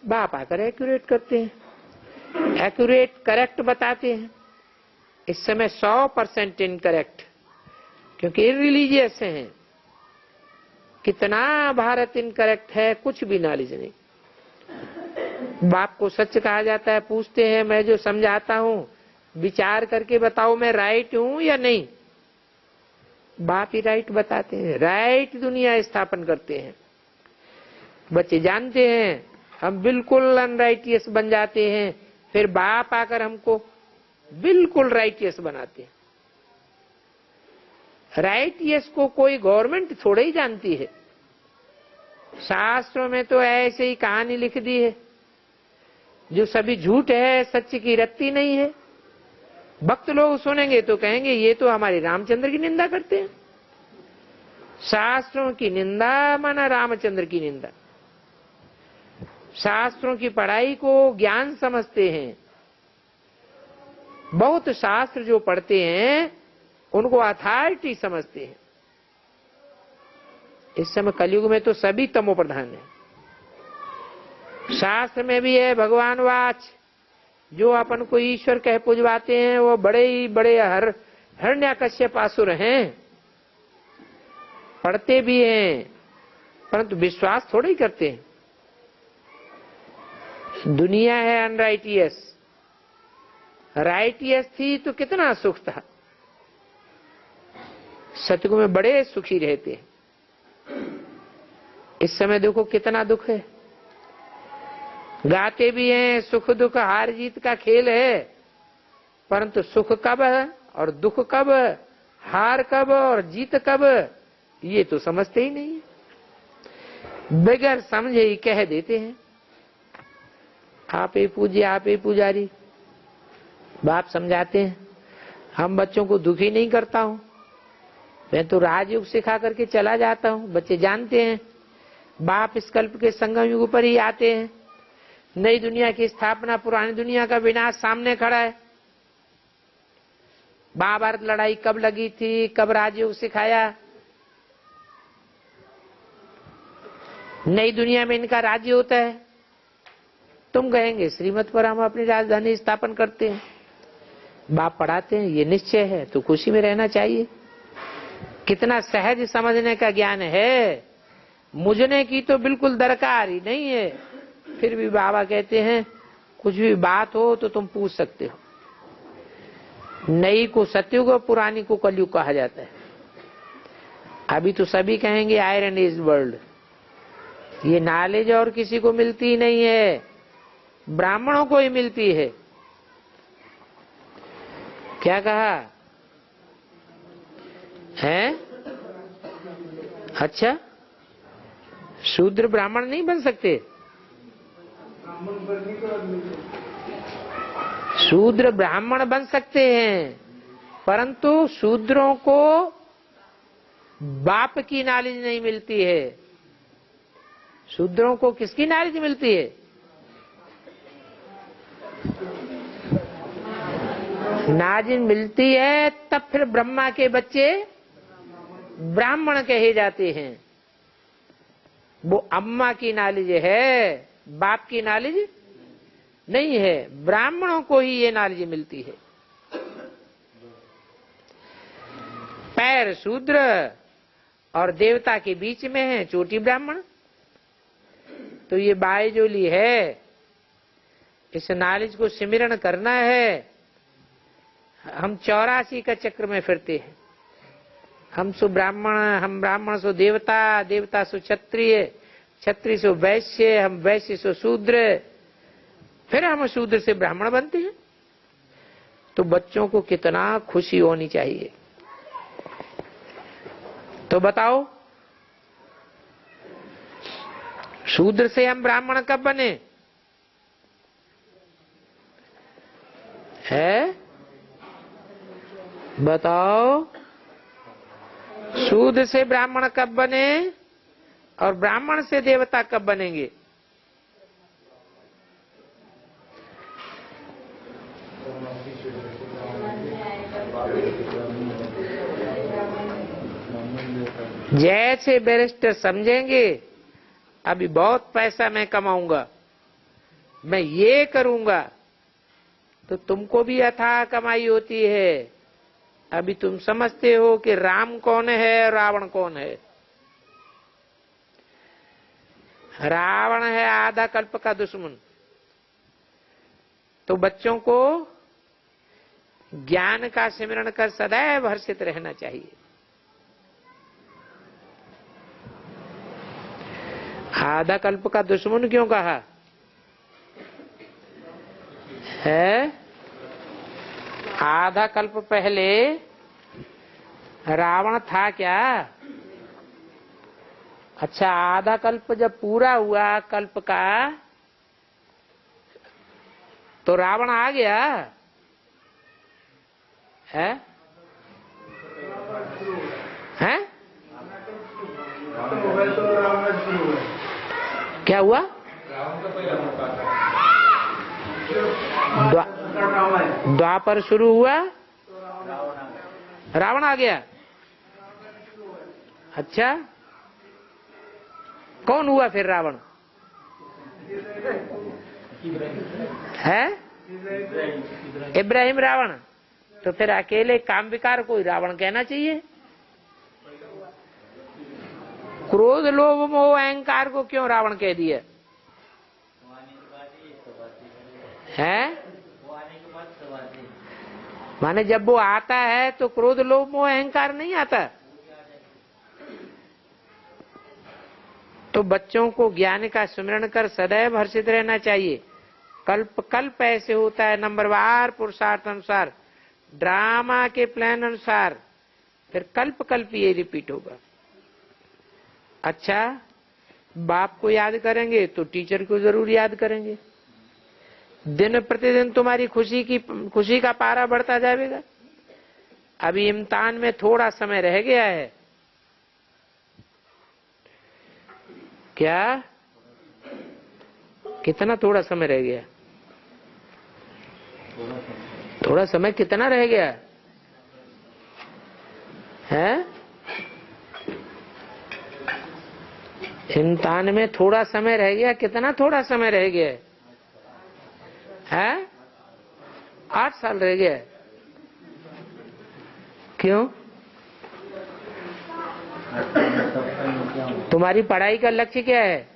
Speaker 1: बाप आकर एक्यूरेट करते हैं, एक्यूरेट करेक्ट बताते हैं। इस समय 100% इनकरेक्ट, क्योंकि इररिलीजियस हैं। कितना भारत इनकरेक्ट है, कुछ भी नॉलेज नहीं। बाप को सच कहा जाता है, पूछते हैं मैं जो समझाता हूं विचार करके बताओ मैं राइट हूं या नहीं। बाप ही राइट बताते हैं, राइट दुनिया स्थापन करते हैं। बच्चे जानते हैं हम बिल्कुल अनराइटियस बन जाते हैं, फिर बाप आकर हमको बिल्कुल राइटियस बनाते हैं। राइटियस को कोई गवर्नमेंट थोड़ा ही जानती है। शास्त्रों में तो ऐसे ही कहानी लिख दी है, जो सभी झूठ है, सच की रत्ती नहीं है। भक्त लोग सुनेंगे तो कहेंगे ये तो हमारे रामचंद्र की निंदा करते हैं। शास्त्रों की निंदा माना रामचंद्र की निंदा। शास्त्रों की पढ़ाई को ज्ञान समझते हैं। बहुत शास्त्र जो पढ़ते हैं उनको अथॉरिटी समझते हैं। इस समय कलयुग में तो सभी तमो प्रधान है। शास्त्र में भी है भगवान वाच, जो अपन को ईश्वर कह पुजवाते हैं वो बड़े ही बड़े हिरण्याकश्यप असुर हैं। पढ़ते भी हैं परंतु विश्वास थोड़ा ही करते हैं। दुनिया है अनराइटियस, राइटियस थी तो कितना सुख था। सतयुग में बड़े सुखी रहते हैं। इस समय देखो कितना दुख है। गाते भी हैं सुख दुख हार जीत का खेल है, परंतु सुख कब है और दुख कब, हार कब और जीत कब, ये तो समझते ही नहीं। बगैर समझे ही कह देते हैं आप ही पूज्य, आप ही पुजारी। बाप समझाते हैं हम बच्चों को दुखी नहीं करता हूं, मैं तो राजयोग सिखा करके चला जाता हूं। बच्चे जानते हैं बाप इस कल्प के संगम युग पर ही आते हैं। नई दुनिया की स्थापना, पुरानी दुनिया का विनाश सामने खड़ा है। महाभारत लड़ाई कब लगी थी, कब राजयोग सिखाया। नई दुनिया में इनका राज्य होता है। तुम कहेंगे श्रीमत पर हम अपनी राजधानी स्थापन करते हैं। बाप पढ़ाते हैं ये निश्चय है तो खुशी में रहना चाहिए। कितना सहज समझने का ज्ञान है। मुझने की तो बिल्कुल दरकार ही नहीं है, फिर भी बाबा कहते हैं कुछ भी बात हो तो तुम पूछ सकते हो। नई को सतयुग और पुरानी को कलयुग कहा जाता है। अभी तो सभी कहेंगे आयरन एज वर्ल्ड। ये नॉलेज और किसी को मिलती नहीं है, ब्राह्मणों को ही मिलती है। क्या कहा है? अच्छा, शूद्र ब्राह्मण नहीं बन सकते? शूद्र ब्राह्मण बन सकते हैं, परंतु शूद्रों को बाप की नॉलेज नहीं मिलती है। शूद्रों को किसकी नॉलेज मिलती है? नॉलेज मिलती है तब फिर ब्रह्मा के बच्चे ब्राह्मण कहे जाते हैं। वो अम्मा की नॉलेज है, बाप की नॉलेज नहीं है। ब्राह्मणों को ही ये नॉलेज मिलती है। पैर शूद्र और देवता के बीच में है चोटी ब्राह्मण। तो ये बायजोली है, इस नॉलेज को सिमरण करना है। हम 84 का चक्र में फिरते हैं। हम सो ब्राह्मण, हम ब्राह्मण सो देवता, देवता सो क्षत्रिय, क्षत्रिय सो वैश्य, हम वैश्य सो शूद्र, फिर हम शूद्र से ब्राह्मण बनते हैं। तो बच्चों को कितना खुशी होनी चाहिए। तो बताओ शूद्र से हम ब्राह्मण कब बने है? बताओ शूद्र से ब्राह्मण कब बने और ब्राह्मण से देवता कब बनेंगे? जैसे बैरिस्टर समझेंगे अभी बहुत पैसा मैं कमाऊंगा, मैं ये करूंगा, तो तुमको भी अथाह कमाई होती है। अभी तुम समझते हो कि राम कौन है, रावण कौन है। रावण है आधा कल्प का दुश्मन। तो बच्चों को ज्ञान का सिमरण कर सदैव हर्षित रहना चाहिए। आधा कल्प का दुश्मन क्यों कहा है? आधा कल्प पहले रावण था क्या? अच्छा, आधा कल्प जब पूरा हुआ कल्प का तो रावण आ गया है? हैं? क्या हुआ? द्वापर शुरू हुआ, रावण आ गया। अच्छा, कौन हुआ फिर रावण है? इब्राहिम रावण। तो फिर अकेले काम विकार को रावण कहना चाहिए क्रोध लोभ मोह अहंकार को क्यों रावण कह दिया है? माने जब वो आता है तो क्रोध लोभ मोह अहंकार नहीं आता। तो बच्चों को ज्ञान का सुमिरन कर सदैव हर्षित रहना चाहिए। कल्प कल्प ऐसे होता है, नंबरवार पुरुषार्थ अनुसार, ड्रामा के प्लान अनुसार, फिर कल्प कल्प ये रिपीट होगा। अच्छा, बाप को याद करेंगे तो टीचर को जरूर याद करेंगे। दिन प्रतिदिन तुम्हारी खुशी का पारा बढ़ता जाएगा। अभी इम्तिहान में थोड़ा समय रह गया है। क्या कितना थोड़ा समय रह गया? थोड़ा समय कितना रह गया है? इम्तिहान में थोड़ा समय रह गया। कितना थोड़ा समय रह गया है? 8 साल रह गया। क्यों? तुम्हारी पढ़ाई का लक्ष्य क्या है?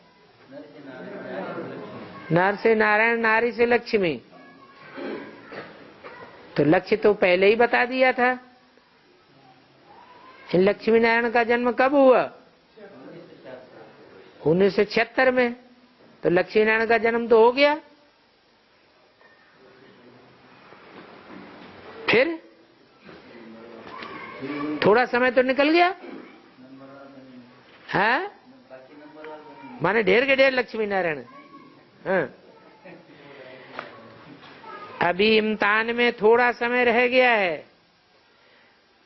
Speaker 1: नर से नारायण, नारी से लक्ष्मी। तो लक्ष्य तो पहले ही बता दिया था। लक्ष्मी नारायण का जन्म कब हुआ? 1976 में। तो लक्ष्मी नारायण का जन्म तो हो गया। फिर थोड़ा समय तो निकल गया है। माने ढेर के ढेर लक्ष्मी नारायण। हाँ। अभी इम्तिहान में थोड़ा समय रह गया है।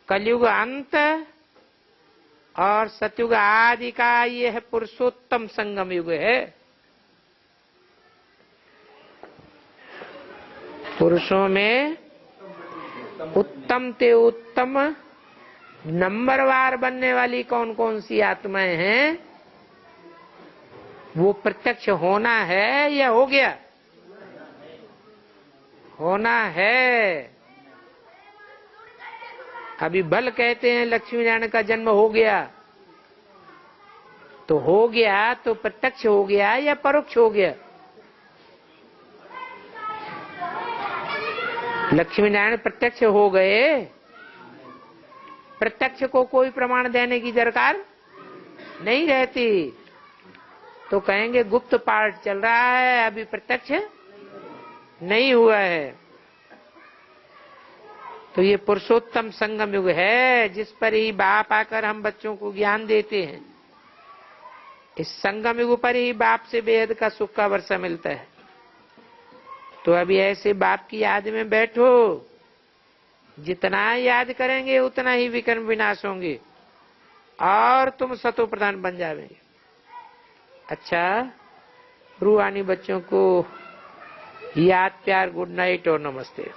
Speaker 1: कलयुग अंत और सतयुग आदि का यह पुरुषोत्तम संगम युग है। पुरुषों में उत्तम ते उत्तम नंबरवार बनने वाली कौन कौन सी आत्माएं हैं, वो प्रत्यक्ष होना है या हो गया? होना है। अभी बल कहते हैं लक्ष्मी नारायण का जन्म हो गया, तो हो गया तो प्रत्यक्ष हो गया या परोक्ष हो गया? लक्ष्मी नारायण प्रत्यक्ष हो गए। प्रत्यक्ष को कोई प्रमाण देने की दरकार नहीं रहती। तो कहेंगे गुप्त पाठ चल रहा है, अभी प्रत्यक्ष नहीं हुआ है। तो ये पुरुषोत्तम संगम युग है, जिस पर ही बाप आकर हम बच्चों को ज्ञान देते हैं। इस संगम युग पर ही बाप से बेहद का सुख का वर्षा मिलता है। तो अभी ऐसे बाप की याद में बैठो। जितना याद करेंगे उतना ही विकर्म विनाश होंगे और तुम सतो प्रधान बन जाएंगे। अच्छा, रूहानी बच्चों को याद, प्यार, गुड नाइट और नमस्ते।